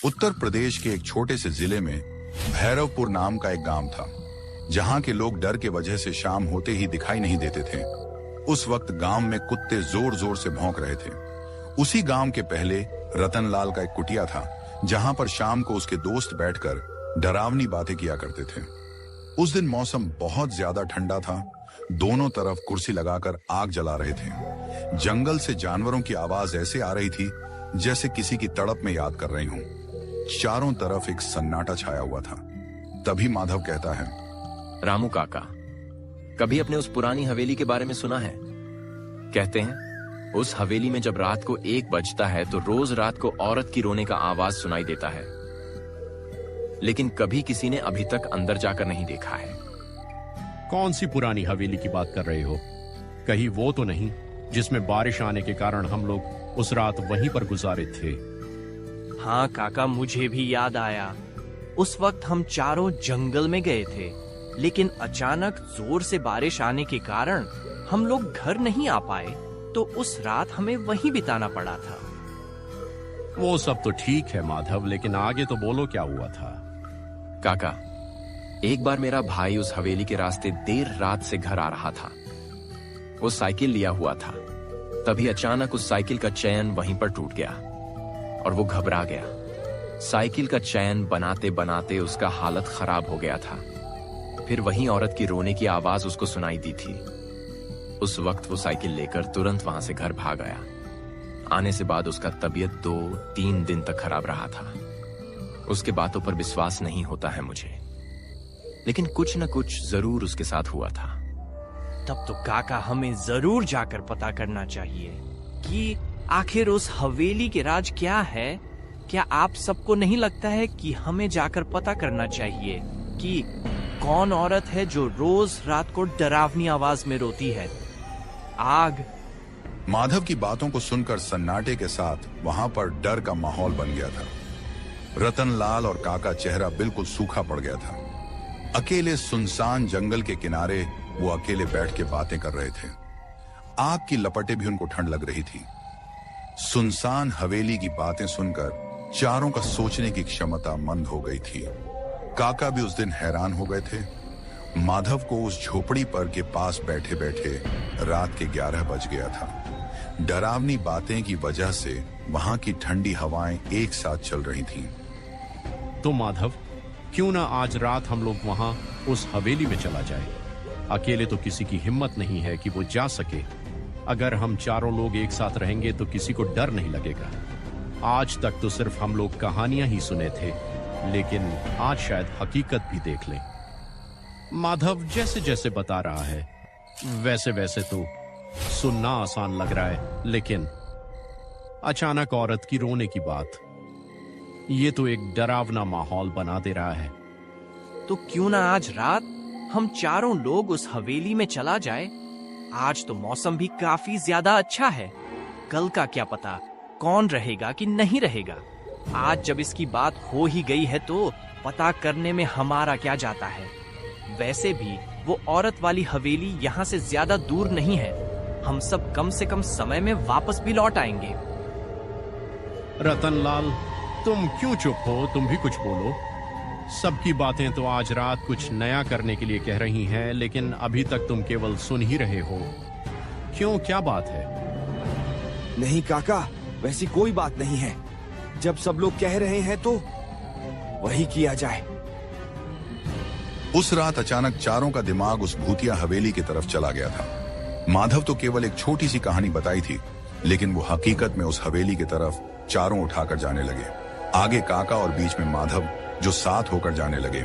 उत्तर प्रदेश के एक छोटे से जिले में भैरवपुर नाम का एक गांव था, जहां के लोग डर के वजह से शाम होते ही दिखाई नहीं देते थे। उस वक्त गांव में कुत्ते जोर जोर से भौंक रहे थे। उसी गांव के पहले रतनलाल का एक कुटिया था, जहां पर शाम को उसके दोस्त बैठकर डरावनी बातें किया करते थे। उस दिन मौसम बहुत ज्यादा ठंडा था। दोनों तरफ कुर्सी लगाकर आग जला रहे थे। जंगल से जानवरों की आवाज ऐसे आ रही थी जैसे किसी की तड़प में याद कर रही हूं। चारों तरफ एक सन्नाटा छाया हुआ था। तभी माधव कहता है, रामू काका, कभी अपने उस पुरानी हवेली के बारे में सुना है? कहते हैं उस हवेली में जब रात को 1 बजता है तो रोज रात को औरत की रोने का आवाज सुनाई देता है, लेकिन कभी किसी ने अभी तक अंदर जाकर नहीं देखा है। कौन सी पुरानी हवेली की बात कर रहे हो? कहीं वो तो नहीं जिसमें बारिश आने के कारण हम लोग उस रात वहीं पर गुजारे थे? हाँ काका, मुझे भी याद आया। उस वक्त हम चारों जंगल में गए थे, लेकिन अचानक जोर से बारिश आने के कारण हम लोग घर नहीं आ पाए, तो उस रात हमें वहीं बिताना पड़ा था। वो सब तो ठीक है माधव, लेकिन आगे तो बोलो क्या हुआ था? काका, एक बार मेरा भाई उस हवेली के रास्ते देर रात से घर आ रहा था। वो साइकिल लिया हुआ था। तभी अचानक उस साइकिल का चैन वहीं पर टूट गया और वो घबरा गया। साइकिल का चैन बनाते बनाते उसका हालत खराब हो गया था। फिर वहीं औरत की रोने की आवाज उसको सुनाई दी थी। उस वक्त वो साइकिल लेकर तुरंत वहां से घर भाग आया। आने से बाद उसका तबीयत 2-3 दिन तक खराब रहा था। उसके बातों पर विश्वास नहीं होता है मुझे, लेकिन कुछ न कुछ जरूर उसके साथ हुआ था। तब तो काका हमें जरूर जाकर पता करना चाहिए कि आखिर उस हवेली के राज क्या है। क्या आप सबको नहीं लगता है कि हमें जाकर पता करना चाहिए कि कौन औरत है जो रोज रात को डरावनी आवाज में रोती है? आग। माधव की बातों को सुनकर सन्नाटे के साथ वहां पर डर का माहौल बन गया था। रतनलाल और काका चेहरा बिल्कुल सूखा पड़ गया था। अकेले सुनसान जंगल के किनारे वो अकेले बैठ के बातें कर रहे थे। आग की लपटें भी उनको ठंड लग रही थी। सुनसान हवेली की बातें सुनकर चारों का सोचने की क्षमता मंद हो गई थी। काका भी उस दिन हैरान हो गए थे। माधव को उस झोपड़ी पर के पास बैठे बैठे रात के 11 बज गया था। डरावनी बातें की वजह से वहां की ठंडी हवाएं एक साथ चल रही थीं। तो माधव, क्यों ना आज रात हम लोग वहां उस हवेली में चला जाए? अकेले तो किसी की हिम्मत नहीं है कि वो जा सके। अगर हम चारों लोग एक साथ रहेंगे तो किसी को डर नहीं लगेगा। आज तक तो सिर्फ हम लोग कहानियां ही सुने थे, लेकिन आज शायद हकीकत भी देख लें। माधव जैसे जैसे बता रहा है वैसे वैसे तो सुनना आसान लग रहा है, लेकिन अचानक औरत की रोने की बात, ये तो एक डरावना माहौल बना दे रहा है। तो क्यों ना आज रात हम चारों लोग उस हवेली में चला जाए? आज तो मौसम भी काफी ज्यादा अच्छा है। कल का क्या पता कौन रहेगा कि नहीं रहेगा। आज जब इसकी बात हो ही गई है तो पता करने में हमारा क्या जाता है। वैसे भी वो औरत वाली हवेली यहाँ से ज्यादा दूर नहीं है। हम सब कम से कम समय में वापस भी लौट आएंगे। रतनलाल, तुम क्यों चुप हो? तुम भी कुछ बोलो। सबकी बातें तो आज रात कुछ नया करने के लिए कह रही हैं, लेकिन अभी तक तुम केवल सुन ही रहे हो। क्यों, क्या बात है? नहीं काका, वैसी कोई बात नहीं है। जब सब लोग कह रहे हैं तो वही किया जाए। उस रात अचानक चारों का दिमाग उस भूतिया हवेली की तरफ चला गया था। माधव तो केवल एक छोटी सी कहानी बताई थी, लेकिन वो हकीकत में उस हवेली की तरफ चारों उठाकर जाने लगे। आगे काका और बीच में माधव, जो साथ होकर जाने लगे।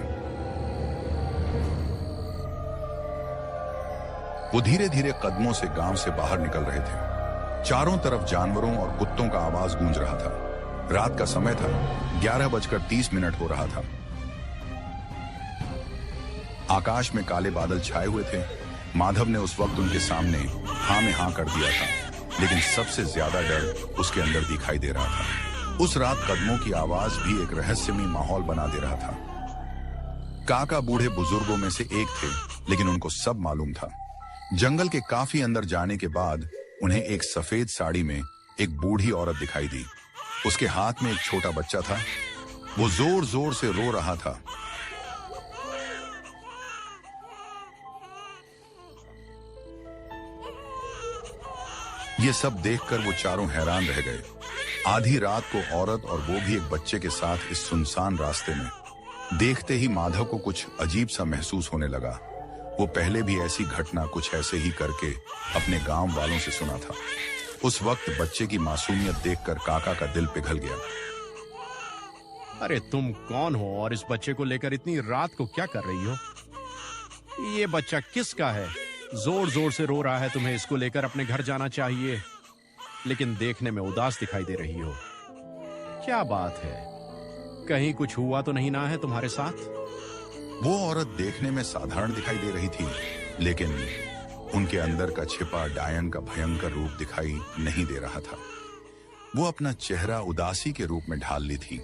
वो धीरे धीरे कदमों से गांव से बाहर निकल रहे थे। चारों तरफ जानवरों और कुत्तों का आवाज गूंज रहा था। रात का समय था, 11:30 हो रहा था। आकाश में काले बादल छाए हुए थे। माधव ने उस वक्त उनके सामने हाँ में हाँ कर दिया था, लेकिन सबसे ज्यादा डर उसके अंदर दिखाई दे रहा था। उस रात कदमों की आवाज भी एक रहस्यमय माहौल बना दे रहा था। काका बूढ़े बुजुर्गों में से एक थे, लेकिन उनको सब मालूम था। जंगल के काफी अंदर जाने के बाद उन्हें एक सफेद साड़ी में एक बूढ़ी औरत दिखाई दी। उसके हाथ में एक छोटा बच्चा था। वो जोर जोर से रो रहा था। ये सब देखकर वो चारों हैरान रह गए। आधी रात को औरत और वो भी एक बच्चे के साथ इस सुनसान रास्ते में। देखते ही माधव को कुछ अजीब सा महसूस होने लगा। वो पहले भी ऐसी घटना कुछ ऐसे ही करके अपने गांव वालों से सुना था। उस वक्त बच्चे की मासूमियत देखकर काका का दिल पिघल गया। अरे तुम कौन हो और इस बच्चे को लेकर इतनी रात को क्या कर रही हो? ये बच्चा किसका है? जोर जोर से रो रहा है। तुम्हें इसको लेकर अपने घर जाना चाहिए, लेकिन देखने में उदास दिखाई दे रही हो। क्या बात है? कहीं कुछ हुआ तो नहीं ना है तुम्हारे साथ? वो औरत देखने में साधारण दिखाई दे रही थी, लेकिन उनके अंदर का छिपा डायन का भयंकर रूप दिखाई नहीं दे रहा था। वो अपना चेहरा उदासी के रूप में ढाल ली थी,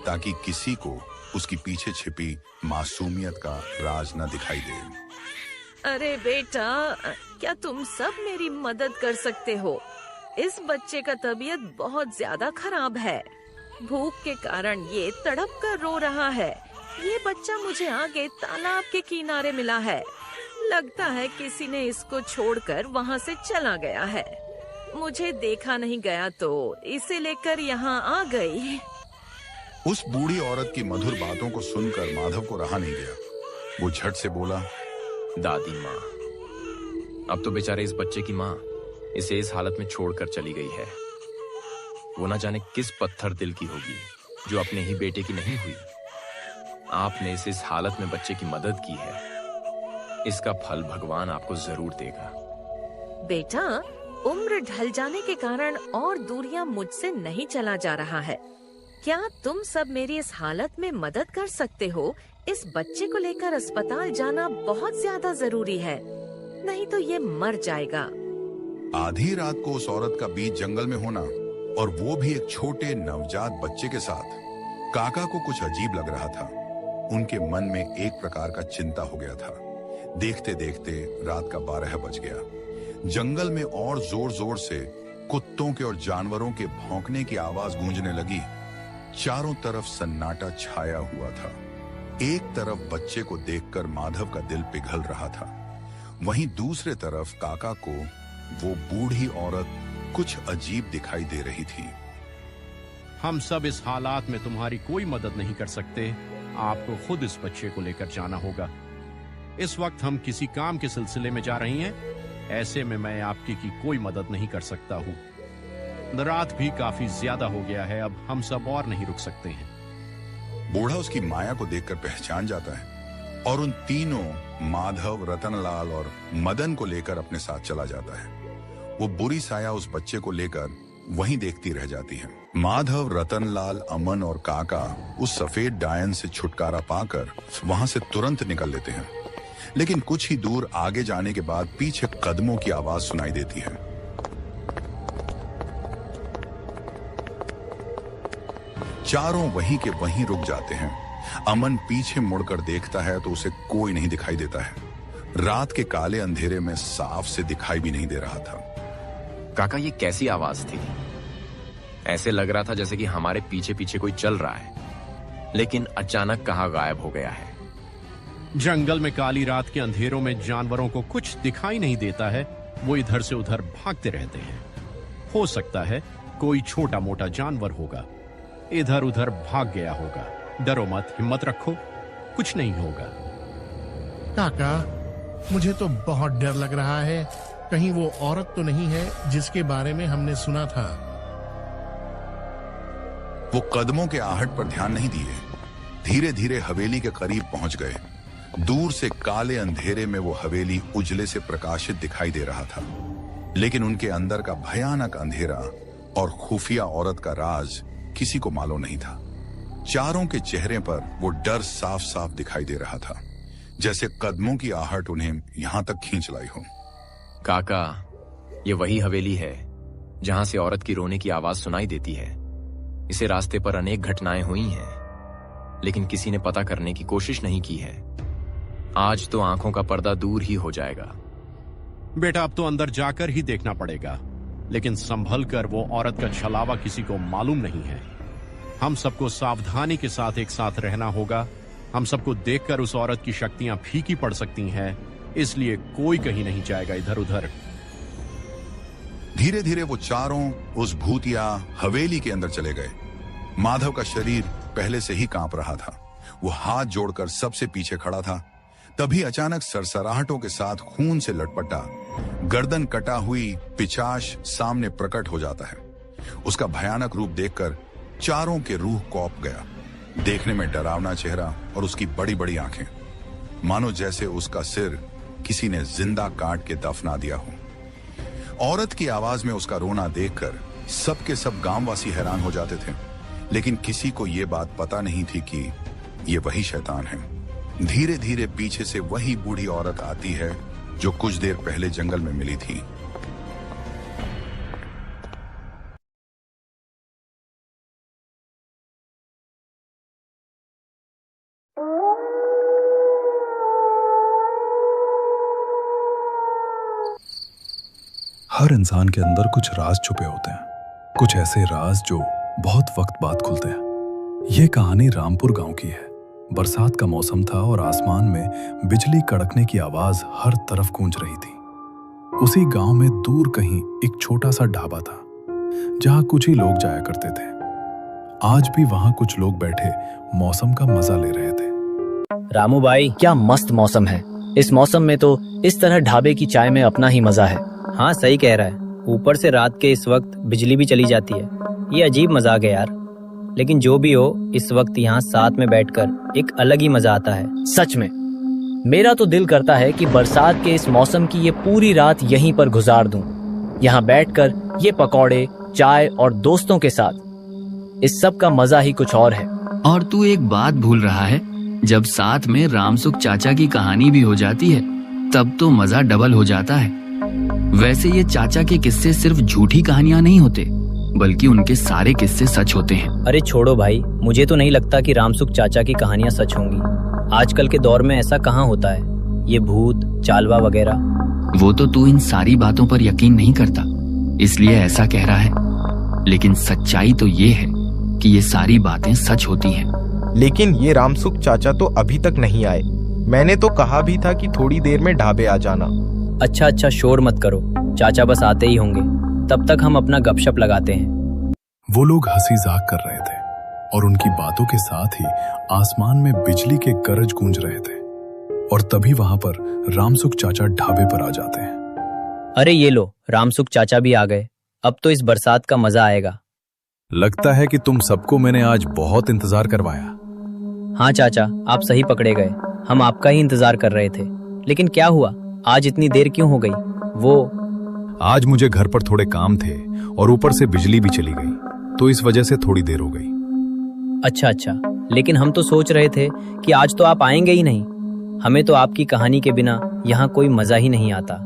ताकि किसी को उसकी पीछे छिपी मासूमियत का राज न दिखाई दे। अरे बेटा, क्या तुम सब मेरी मदद कर सकते हो? इस बच्चे का तबीयत बहुत ज्यादा खराब है। भूख के कारण ये तड़प कर रो रहा है। ये बच्चा मुझे आगे तालाब के किनारे मिला है। लगता है किसी ने इसको छोड़कर वहाँ से चला गया है। मुझे देखा नहीं गया तो इसे लेकर यहाँ आ गई। उस बूढ़ी औरत की मधुर बातों को सुनकर माधव को रहा नहीं गया। वो झट से बोला, दादी माँ, अब तो बेचारे इस बच्चे की माँ इसे इस हालत में छोड़कर चली गई है। वो ना जाने किस पत्थर दिल की होगी जो अपने ही बेटे की नहीं हुई। आपने इस हालत में बच्चे की मदद की है, इसका फल भगवान आपको जरूर देगा। बेटा, उम्र ढल जाने के कारण और दूरियां मुझसे नहीं चला जा रहा है। क्या तुम सब मेरी इस हालत में मदद कर सकते हो? इस बच्चे को लेकर अस्पताल जाना बहुत ज्यादा जरूरी है, नहीं तो ये मर जाएगा। आधी रात को उस औरत का बीच जंगल में होना, और वो भी एक छोटे नवजात बच्चे के साथ, काका को कुछ अजीब लग रहा था। उनके मन में एक प्रकार का चिंता हो गया था। देखते देखते रात का 12 बज गया। जंगल में और जोर जोर से कुत्तों के और जानवरों के भौंकने की आवाज गूंजने लगी। चारों तरफ सन्नाटा छाया हुआ था। एक तरफ बच्चे को देखकर माधव का दिल पिघल रहा था, वहीं दूसरे तरफ काका को वो बूढ़ी औरत कुछ अजीब दिखाई दे रही थी। हम सब इस हालात में तुम्हारी कोई मदद नहीं कर सकते। आपको खुद इस बच्चे को लेकर जाना होगा। इस वक्त हम किसी काम के सिलसिले में जा रही हैं। ऐसे में मैं आपकी की कोई मदद नहीं कर सकता हूँ। रात भी काफी ज्यादा हो गया है, अब हम सब और नहीं रुक सकते हैं। बूढ़ा उसकी माया को देखकर पहचान जाता है और उन तीनों, माधव, रतनलाल और मदन को लेकर अपने साथ चला जाता है। वो बुरी साया उस बच्चे को लेकर वहीं देखती रह जाती है। माधव, रतनलाल, अमन और काका उस सफेद डायन से छुटकारा पाकर वहां से तुरंत निकल लेते हैं, लेकिन कुछ ही दूर आगे जाने के बाद पीछे कदमों की आवाज सुनाई देती है। चारों वहीं के वहीं रुक जाते हैं। अमन पीछे मुड़कर देखता है तो उसे कोई नहीं दिखाई देता है। रात के काले अंधेरे में साफ से दिखाई भी नहीं दे रहा था। काका, ये कैसी आवाज थी? ऐसे लग रहा था जैसे कि हमारे पीछे पीछे कोई चल रहा है, लेकिन अचानक कहाँ गायब हो गया है। जंगल में काली रात के अंधेरों में जानवरों को कुछ दिखाई नहीं देता है। वो इधर से उधर भागते रहते हैं। हो सकता है कोई छोटा मोटा जानवर होगा, इधर उधर भाग गया होगा। डरो मत, हिम्मत रखो, कुछ नहीं होगा। काका, मुझे तो बहुत डर लग रहा है। कहीं वो औरत तो नहीं है जिसके बारे में हमने सुना था? वो कदमों के आहट पर ध्यान नहीं दिए, धीरे धीरे हवेली के करीब पहुंच गए। दूर से काले अंधेरे में वो हवेली उजले से प्रकाशित दिखाई दे रहा था, लेकिन उनके अंदर का भयानक अंधेरा और खुफिया औरत का राज किसी को मालूम नहीं था। चारों के चेहरे पर वो डर साफ साफ दिखाई दे रहा था, जैसे कदमों की आहट उन्हें यहां तक खींच लाई हो। काका, ये वही हवेली है जहां से औरत की रोने की आवाज सुनाई देती है। इसे रास्ते पर अनेक घटनाएं हुई हैं, लेकिन किसी ने पता करने की कोशिश नहीं की है। आज तो आंखों का पर्दा दूर ही हो जाएगा। बेटा, अब तो अंदर जाकर ही देखना पड़ेगा, लेकिन संभल कर, वो औरत का छलावा किसी को मालूम नहीं है। हम सबको सावधानी के साथ एक साथ रहना होगा। हम सबको देखकर उस औरत की शक्तियां फीकी पड़ सकती हैं, इसलिए कोई कहीं नहीं जाएगा इधर उधर। धीरे धीरे वो चारों उस भूतिया हवेली के अंदर चले गए। माधव का शरीर पहले से ही कांप रहा था। वो हाथ जोड़कर सबसे पीछे खड़ा था। तभी अचानक सरसराहटों के साथ खून से लटपटा गर्दन कटा हुई पिशाच सामने प्रकट हो जाता है। उसका भयानक रूप देखकर चारों के रूह कौंप गया। देखने में डरावना चेहरा और उसकी बड़ी बड़ी आंखें, मानो जैसे उसका सिर किसी ने जिंदा काट के दफना दिया हो। औरत की आवाज में उसका रोना देखकर सबके सब गांववासी हैरान हो जाते थे, लेकिन किसी को यह बात पता नहीं थी कि ये वही शैतान है। धीरे धीरे पीछे से वही बूढ़ी औरत आती है जो कुछ देर पहले जंगल में मिली थी। हर इंसान के अंदर कुछ राज छुपे होते हैं, कुछ ऐसे राज जो बहुत वक्त बाद खुलते हैं। यह कहानी रामपुर गांव की है। बरसात का मौसम था और आसमान में बिजली कड़कने की आवाज हर तरफ गूंज रही थी। उसी गांव में दूर कहीं एक छोटा सा ढाबा था जहां कुछ ही लोग जाया करते थे। आज भी वहां कुछ लोग बैठे मौसम का मजा ले रहे थे। रामू भाई, क्या मस्त मौसम है। इस मौसम में तो इस तरह ढाबे की चाय में अपना ही मजा है। हाँ, सही कह रहा है। ऊपर से रात के इस वक्त बिजली भी चली जाती है। ये अजीब मजाक है यार, लेकिन जो भी हो, इस वक्त यहाँ साथ में बैठकर एक अलग ही मजा आता है। सच में मेरा तो दिल करता है कि बरसात के इस मौसम की ये पूरी रात यहीं पर गुजार दूं, यहाँ बैठकर ये पकौड़े, चाय और दोस्तों के साथ। इस सब का मजा ही कुछ और है। और तू एक बात भूल रहा है, जब साथ में रामसुख चाचा की कहानी भी हो जाती है तब तो मजा डबल हो जाता है। वैसे ये चाचा के किस्से सिर्फ झूठी कहानियां नहीं होते, बल्कि उनके सारे किस्से सच होते हैं। अरे छोड़ो भाई, मुझे तो नहीं लगता कि रामसुख चाचा की कहानियां सच होंगी। आजकल के दौर में ऐसा कहाँ होता है, ये भूत चालवा वगैरह। वो तो तू इन सारी बातों पर यकीन नहीं करता, इसलिए ऐसा कह रहा है, लेकिन सच्चाई तो ये है कि ये सारी बातें सच होती हैं। लेकिन ये रामसुख चाचा तो अभी तक नहीं आए। मैंने तो कहा भी था कि थोड़ी देर में ढाबे आ जाना। अच्छा, शोर मत करो, चाचा बस आते ही होंगे। तब तक हम अपना गपशप लगाते हैं। वो लोग हंसी जाक कर रहे थे और उनकी बातों के साथ ही आसमान में बिजली के गरज गूंज रहे थे। और तभी वहां पर रामसुख चाचा ढाबे पर आ जाते हैं। अरे ये लो, रामसुख चाचा भी आ गए। अब तो इस बरसात का मजा आएगा। लगता है कि तुम सबको मैंने आज बहुत इंतजार करवाया। हाँ चाचा, आप सही पकड़े गए। हम आपका ही इंतजार कर रहे थे। लेकिन क्या हुआ, आज इतनी देर क्यों हो गई? आज मुझे घर पर थोड़े काम थे और ऊपर से बिजली भी चली गई, तो इस वजह से थोड़ी देर हो गई। अच्छा, लेकिन हम तो सोच रहे थे कि आज तो आप आएंगे ही नहीं। हमें तो आपकी कहानी के बिना यहाँ कोई मजा ही नहीं आता।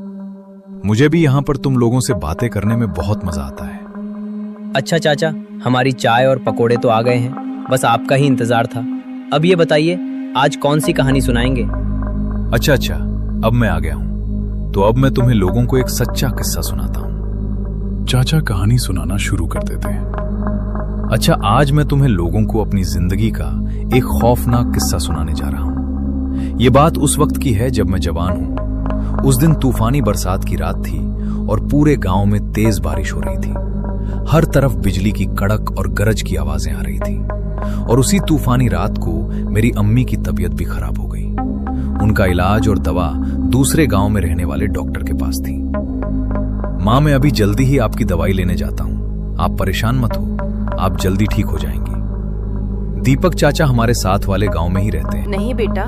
मुझे भी यहाँ पर तुम लोगों से बातें करने में बहुत मजा आता है। अच्छा चाचा, हमारी चाय और पकोड़े तो आ गए हैं, बस आपका ही इंतजार था। अब ये बताइए, आज कौन सी कहानी सुनाएंगे? अच्छा, अब मैं आ गया हूँ। तो अब मैं तुम्हें लोगों को एक सच्चा किस्सा सुनाता हूँ। चाचा कहानी सुनाना शुरू करते थे। अच्छा, आज मैं तुम्हें लोगों को अपनी जिंदगी का एक खौफनाक किस्सा सुनाने जा रहा हूँ। ये बात उस वक्त की है जब मैं जवान हूँ। उस दिन तूफानी बरसात की रात थी और पूरे गांव में तेज बारिश हो रही थी। हर तरफ बिजली की कड़क और गरज की आवाजें आ रही थी। और उसी तूफानी रात को मेरी अम्मी की तबीयत भी खराब हो गई। उनका इलाज और दवा दूसरे गांव में रहने वाले डॉक्टर के पास थी। माँ, मैं अभी जल्दी ही आपकी दवाई लेने जाता हूँ, आप परेशान मत हो, आप जल्दी ठीक हो जाएंगी। दीपक चाचा हमारे साथ वाले गांव में ही रहते हैं। नहीं बेटा,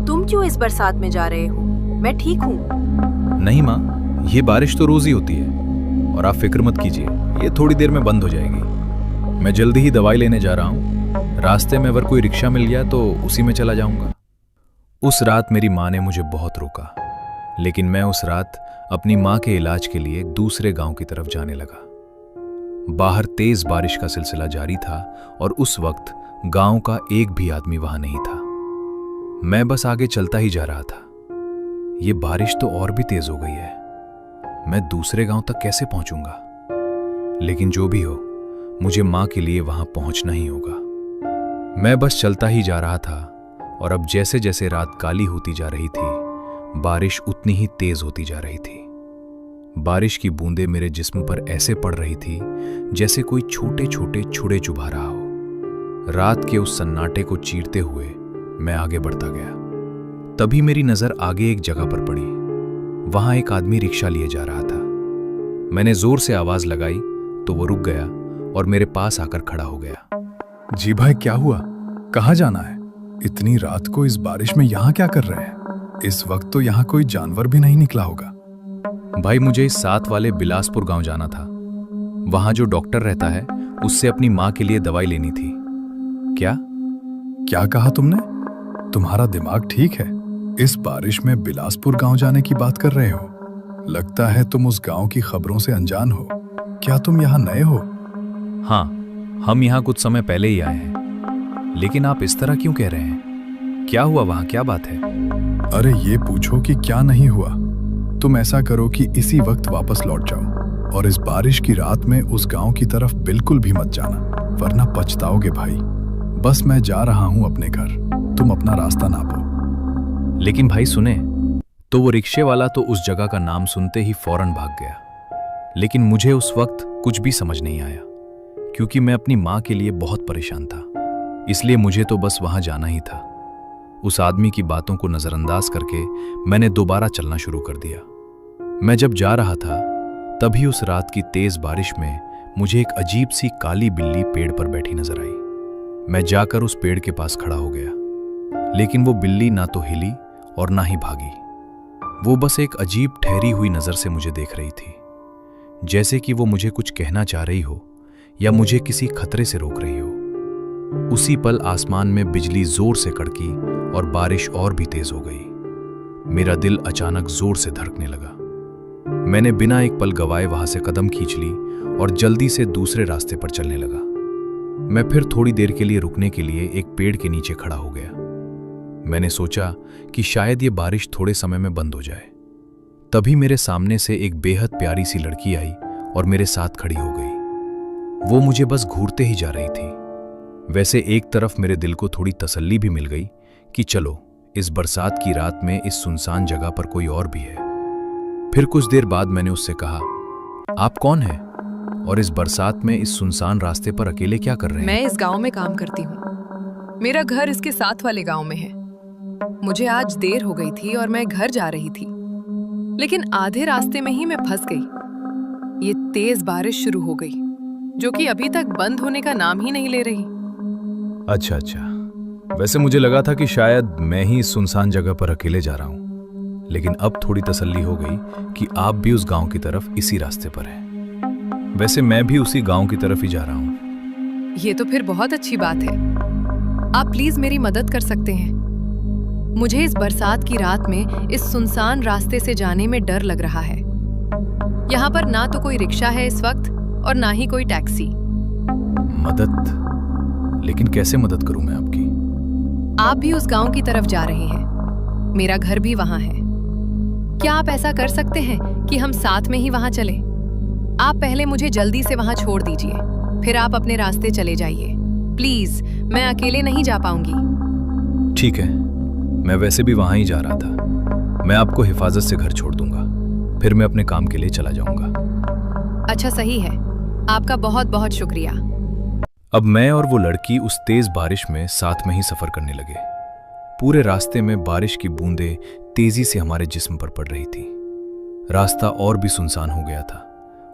तुम क्यों इस बरसात में जा रहे हो? मैं ठीक हूँ। नहीं माँ, ये बारिश तो रोज ही होती है और आप फिक्र मत कीजिए, ये थोड़ी देर में बंद हो जाएगी। मैं जल्दी ही दवाई लेने जा रहा हूँ। रास्ते में अगर कोई रिक्शा मिल गया तो उसी में चला जाऊंगा। उस रात मेरी माँ ने मुझे बहुत रोका, लेकिन मैं उस रात अपनी माँ के इलाज के लिए दूसरे गांव की तरफ जाने लगा। बाहर तेज बारिश का सिलसिला जारी था और उस वक्त गांव का एक भी आदमी वहां नहीं था। मैं बस आगे चलता ही जा रहा था। ये बारिश तो और भी तेज हो गई है। मैं दूसरे गांव तक कैसे पहुंचूंगा? लेकिन जो भी हो, मुझे मां के लिए वहां पहुंचना ही होगा। मैं बस चलता ही जा रहा था और अब जैसे जैसे रात काली होती जा रही थी, बारिश उतनी ही तेज होती जा रही थी। बारिश की बूंदें मेरे जिस्म पर ऐसे पड़ रही थी जैसे कोई छोटे छोटे छुड़े चुभा रहा हो। रात के उस सन्नाटे को चीरते हुए मैं आगे बढ़ता गया। तभी मेरी नजर आगे एक जगह पर पड़ी। वहां एक आदमी रिक्शा लिए जा रहा था। मैंने जोर से आवाज लगाई तो वो रुक गया और मेरे पास आकर खड़ा हो गया। जी भाई, क्या हुआ? कहाँ जाना है? इतनी रात को इस बारिश में यहाँ क्या कर रहे हैं? इस वक्त तो यहाँ कोई जानवर भी नहीं निकला होगा। भाई, मुझे इस साथ वाले बिलासपुर गांव जाना था। वहां जो डॉक्टर रहता है उससे अपनी मां के लिए दवाई लेनी थी। क्या कहा तुमने? तुम्हारा दिमाग ठीक है? इस बारिश में बिलासपुर गांव जाने की बात कर रहे हो? लगता है तुम उस गांव की खबरों से अनजान हो। क्या तुम यहाँ नए हो? हाँ, हम यहाँ कुछ समय पहले ही आए हैं। लेकिन आप इस तरह क्यों कह रहे हैं? क्या हुआ वहां? क्या बात है? अरे ये पूछो कि क्या नहीं हुआ। तुम ऐसा करो कि इसी वक्त वापस लौट जाओ और इस बारिश की रात में उस गांव की तरफ बिल्कुल भी मत जाना, वरना पछताओगे भाई। बस मैं जा रहा हूं अपने घर, तुम अपना रास्ता नापो। लेकिन भाई सुने, तो वो रिक्शे वाला तो उस जगह का नाम सुनते ही फौरन भाग गया। लेकिन मुझे उस वक्त कुछ भी समझ नहीं आया, क्योंकि मैं अपनी मां के लिए बहुत परेशान था। इसलिए मुझे तो बस वहां जाना ही था। उस आदमी की बातों को नजरअंदाज करके मैंने दोबारा चलना शुरू कर दिया। मैं जब जा रहा था तभी उस रात की तेज बारिश में मुझे एक अजीब सी काली बिल्ली पेड़ पर बैठी नजर आई। मैं जाकर उस पेड़ के पास खड़ा हो गया, लेकिन वो बिल्ली ना तो हिली और ना ही भागी। वो बस एक अजीब ठहरी हुई नजर से मुझे देख रही थी, जैसे कि वो मुझे कुछ कहना चाह रही हो या मुझे किसी खतरे से रोक रही हो। उसी पल आसमान में बिजली जोर से कड़की और बारिश और भी तेज हो गई। मेरा दिल अचानक जोर से धड़कने लगा। मैंने बिना एक पल गवाए वहां से कदम खींच ली और जल्दी से दूसरे रास्ते पर चलने लगा। मैं फिर थोड़ी देर के लिए रुकने के लिए एक पेड़ के नीचे खड़ा हो गया। मैंने सोचा कि शायद ये बारिश थोड़े समय में बंद हो जाए। तभी मेरे सामने से एक बेहद प्यारी सी लड़की आई और मेरे साथ खड़ी हो गई। वो मुझे बस घूरते ही जा रही थी। वैसे एक तरफ मेरे दिल को थोड़ी तसल्ली भी मिल गई कि चलो, इस बरसात की रात में इस सुनसान जगह पर कोई और भी है। फिर कुछ देर बाद मैंने उससे कहा, आप कौन हैं और इस बरसात में इस सुनसान रास्ते पर अकेले क्या कर रहे हैं? मैं इस गांव में काम करती हूँ। मेरा घर इसके साथ वाले गांव में है। मुझे आज देर हो गई थी और मैं घर जा रही थी, लेकिन आधे रास्ते में ही मैं फंस गई। ये तेज बारिश शुरू हो गई, जो कि अभी तक बंद होने का नाम ही नहीं ले रही। अच्छा, वैसे मुझे लगा था कि शायद मैं ही इस सुनसान जगह पर अकेले जा रहा हूं, लेकिन अब थोड़ी तसल्ली हो गई कि आप भी उस गांव की तरफ इसी रास्ते पर हैं। वैसे मैं भी उसी गांव की तरफ ही जा रहा हूं। ये तो फिर बहुत अच्छी बात है। आप प्लीज मेरी मदद कर सकते हैं। मुझे इस बरसात की रात में इस सुनसान रास्ते से जाने में डर लग रहा है। यहाँ पर ना तो कोई रिक्शा है इस वक्त और ना ही कोई टैक्सी। मदद? लेकिन कैसे मदद करूं मैं आपकी? आप भी उस गांव की तरफ जा रहे हैं, मेरा घर भी वहां है। क्या आप ऐसा कर सकते हैं कि हम साथ में ही वहां चलें? आप पहले मुझे जल्दी से वहां छोड़ दीजिए, फिर आप अपने रास्ते चले जाइए। प्लीज, मैं अकेले नहीं जा पाऊंगी। ठीक है, मैं वैसे भी वहां ही जा रहा था। मैं आपको हिफाजत से घर छोड़ दूंगा, फिर मैं अपने काम के लिए चला जाऊंगा। अच्छा, सही है। आपका बहुत बहुत शुक्रिया। अब मैं और वो लड़की उस तेज बारिश में साथ में ही सफर करने लगे। पूरे रास्ते में बारिश की बूंदें तेजी से हमारे जिस्म पर पड़ रही थी। रास्ता और भी सुनसान हो गया था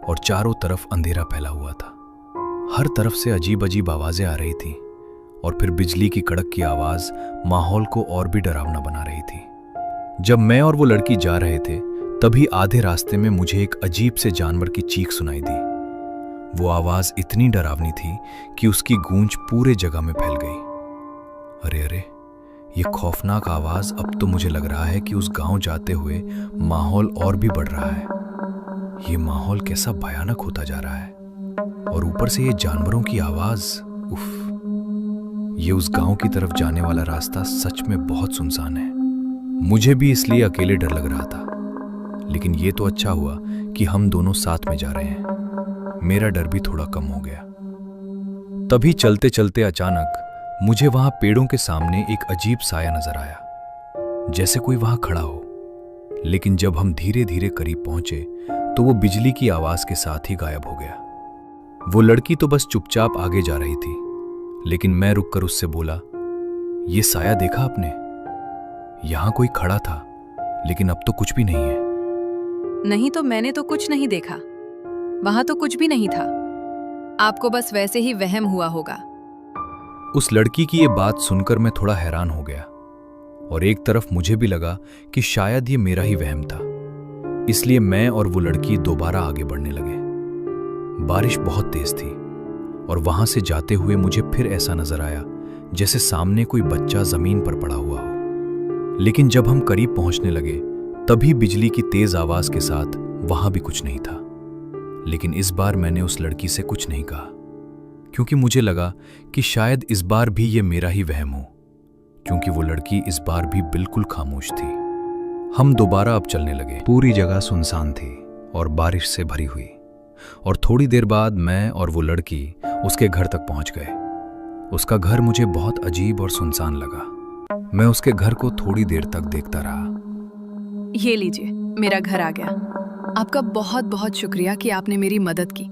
और चारों तरफ अंधेरा फैला हुआ था। हर तरफ से अजीब अजीब आवाजें आ रही थीं और फिर बिजली की कड़क की आवाज माहौल को और भी डरावना बना रही थी। जब मैं और वो लड़की जा रहे थे तभी आधे रास्ते में मुझे एक अजीब से जानवर की चीख सुनाई दी। वो आवाज इतनी डरावनी थी कि उसकी गूंज पूरे जगह में फैल गई। अरे, ये खौफनाक आवाज, अब तो मुझे लग रहा है कि उस गांव जाते हुए माहौल और भी बढ़ रहा है। ये माहौल कैसा भयानक होता जा रहा है और ऊपर से ये जानवरों की आवाज। उफ, ये उस गांव की तरफ जाने वाला रास्ता सच में बहुत सुनसान है। मुझे भी इसलिए अकेले डर लग रहा था, लेकिन ये तो अच्छा हुआ कि हम दोनों साथ में जा रहे हैं। मेरा डर भी थोड़ा कम हो गया। तभी चलते चलते अचानक मुझे वहां पेड़ों के सामने एक अजीब साया नजर आया, जैसे कोई वहां खड़ा हो। लेकिन जब हम धीरे धीरे करीब पहुंचे तो वो बिजली की आवाज के साथ ही गायब हो गया। वो लड़की तो बस चुपचाप आगे जा रही थी, लेकिन मैं रुककर उससे बोला, ये साया देखा आपने? यहां कोई खड़ा था, लेकिन अब तो कुछ भी नहीं है। नहीं तो मैंने तो कुछ नहीं देखा, वहां तो कुछ भी नहीं था। आपको बस वैसे ही वहम हुआ होगा। उस लड़की की ये बात सुनकर मैं थोड़ा हैरान हो गया, और एक तरफ मुझे भी लगा कि शायद ये मेरा ही वहम था। इसलिए मैं और वो लड़की दोबारा आगे बढ़ने लगे। बारिश बहुत तेज थी, और वहां से जाते हुए मुझे फिर ऐसा नजर आया जैसे सामने कोई बच्चा जमीन पर पड़ा हुआ हो। लेकिन जब हम करीब पहुंचने लगे तभी बिजली की तेज आवाज के साथ वहां भी कुछ नहीं था। लेकिन इस बार मैंने उस लड़की से कुछ नहीं कहा, क्योंकि मुझे लगा कि शायद इस बार भी ये मेरा ही वहम हो, क्योंकि वो लड़की इस बार भी बिल्कुल खामोश थी। हम दोबारा अब चलने लगे। पूरी जगह सुनसान थी और बारिश से भरी हुई, और थोड़ी देर बाद मैं और वो लड़की उसके घर तक पहुंच गए। उसका घर मुझे बहुत अजीब और सुनसान लगा। मैं उसके घर को थोड़ी देर तक देखता रहा। ये लीजिए, मेरा घर आ गया। आपका बहुत बहुत शुक्रिया कि आपने मेरी मदद की।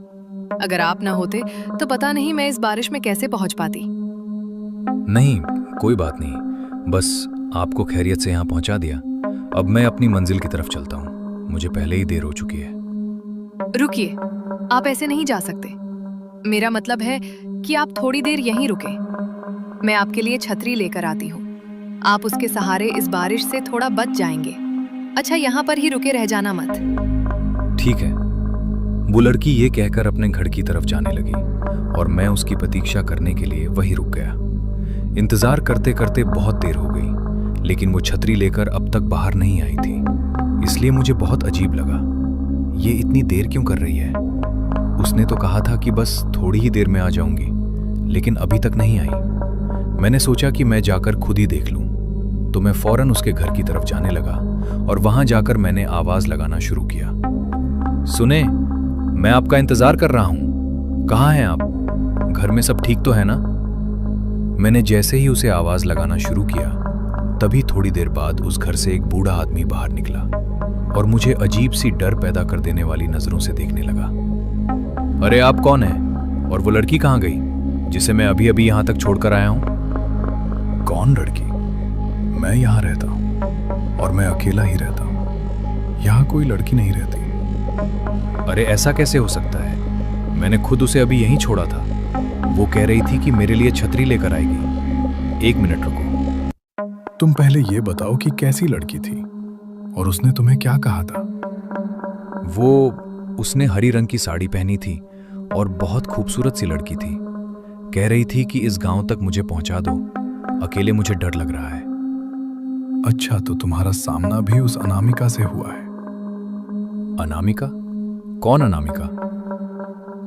अगर आप ना होते तो पता नहीं मैं इस बारिश में कैसे पहुंच पाती। नहीं, कोई बात नहीं, बस आपको खैरियत से यहाँ पहुंचा दिया। अब मैं अपनी मंजिल की तरफ चलता हूँ, मुझे पहले ही देर हो चुकी है। रुकिए, आप ऐसे नहीं जा सकते। मेरा मतलब है कि आप थोड़ी देर यहीं रुके। मैं आपके लिए छतरी लेकर आती हूँ। आप उसके सहारे इस बारिश से थोड़ा बच जाएंगे। अच्छा, यहाँ पर ही रुके रह जाना मत। ठीक है। वो लड़की ये कहकर अपने घर की तरफ जाने लगी, और मैं उसकी प्रतीक्षा करने के लिए वहीं रुक गया। इंतजार करते करते बहुत देर हो गई, लेकिन वो छतरी लेकर अब तक बाहर नहीं आई थी। इसलिए मुझे बहुत अजीब लगा, ये इतनी देर क्यों कर रही है? उसने तो कहा था कि बस थोड़ी ही देर में आ जाऊंगी, लेकिन अभी तक नहीं आई। मैंने सोचा कि मैं जाकर खुद ही देख लूं, तो मैं फौरन उसके घर की तरफ जाने लगा, और वहां जाकर मैंने आवाज लगाना शुरू किया। सुने, मैं आपका इंतजार कर रहा हूं, कहाँ हैं आप? घर में सब ठीक तो है ना? मैंने जैसे ही उसे आवाज लगाना शुरू किया, तभी थोड़ी देर बाद उस घर से एक बूढ़ा आदमी बाहर निकला, और मुझे अजीब सी डर पैदा कर देने वाली नजरों से देखने लगा। अरे आप कौन हैं? और वो लड़की कहाँ गई जिसे मैं अभी अभी यहां तक छोड़कर आया हूं? कौन लड़की? मैं यहाँ रहता हूँ, और मैं अकेला ही रहता हूँ। यहाँ कोई लड़की नहीं रहती। अरे ऐसा कैसे हो सकता है? मैंने खुद उसे अभी यहीं छोड़ा था। वो कह रही थी कि मेरे लिए छतरी लेकर आएगी। 1 मिनट रुको। तुम पहले ये बताओ कि कैसी लड़की थी, और उसने तुम्हें क्या कहा था? उसने हरी रंग की साड़ी पहनी थी और बहुत खूबसूरत सी लड़की थी। कह रही थी कि इस गांव तक मुझे पहुंचा दो, अकेले मुझे डर लग रहा है। अच्छा, तो तुम्हारा सामना भी उस अनामिका से हुआ है? अनामिका? कौन अनामिका?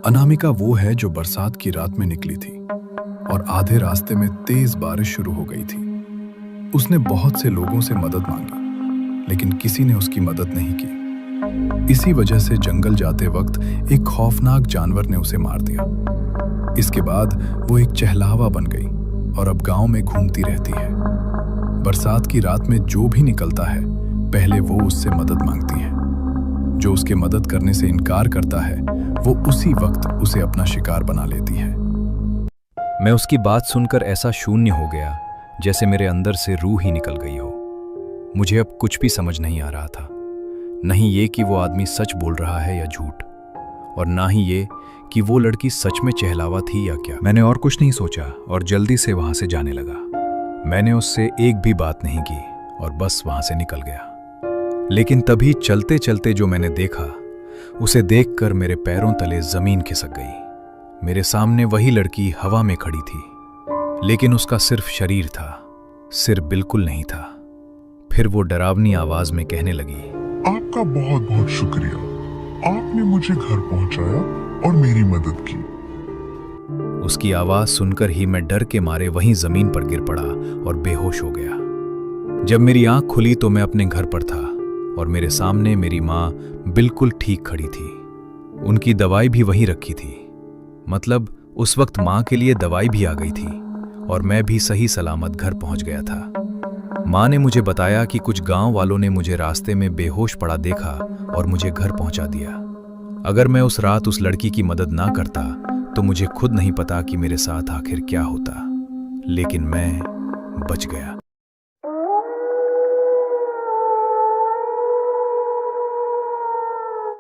अनामिका वो है जो बरसात की रात में निकली थी, और आधे रास्ते में तेज बारिश शुरू हो गई थी। उसने बहुत से लोगों से मदद मांगी, लेकिन किसी ने उसकी मदद नहीं की। इसी वजह से जंगल जाते वक्त एक खौफनाक जानवर ने उसे मार दिया। इसके बाद वो एक चहलावा बन गई, और अब गांव में घूमती रहती है। बरसात की रात में जो भी निकलता है, पहले वो उससे मदद मांगती है। जो उसके मदद करने से इनकार करता है, वो उसी वक्त उसे अपना शिकार बना लेती है। मैं उसकी बात सुनकर ऐसा शून्य हो गया जैसे मेरे अंदर से रूह ही निकल गई हो। मुझे अब कुछ भी समझ नहीं आ रहा था, नहीं ये कि वो आदमी सच बोल रहा है या झूठ, और ना ही ये कि वो लड़की सच में चहलावा थी या क्या। मैंने और कुछ नहीं सोचा और जल्दी से वहां से जाने लगा। मैंने उससे एक भी बात नहीं की और बस वहां से निकल गया। लेकिन तभी चलते चलते जो मैंने देखा, उसे देखकर मेरे पैरों तले जमीन खिसक गई। मेरे सामने वही लड़की हवा में खड़ी थी, लेकिन उसका सिर्फ शरीर था, सिर बिल्कुल नहीं था। फिर वो डरावनी आवाज में कहने लगी, आपका बहुत बहुत शुक्रिया, आपने मुझे घर पहुंचाया और मेरी मदद की। उसकी आवाज सुनकर ही मैं डर के मारे वहीं जमीन पर गिर पड़ा और बेहोश हो गया। जब मेरी आंख खुली तो मैं अपने घर पर था और मेरे सामने मेरी माँ बिल्कुल ठीक खड़ी थी। उनकी दवाई भी वहीं रखी थी, मतलब उस वक्त माँ के लिए दवाई भी आ गई थी और मैं भी सही सलामत घर पहुंच गया था। माँ ने मुझे बताया कि कुछ गांव वालों ने मुझे रास्ते में बेहोश पड़ा देखा और मुझे घर पहुंचा दिया। अगर मैं उस रात उस लड़की की मदद ना करता तो मुझे खुद नहीं पता कि मेरे साथ आखिर क्या होता, लेकिन मैं बच गया।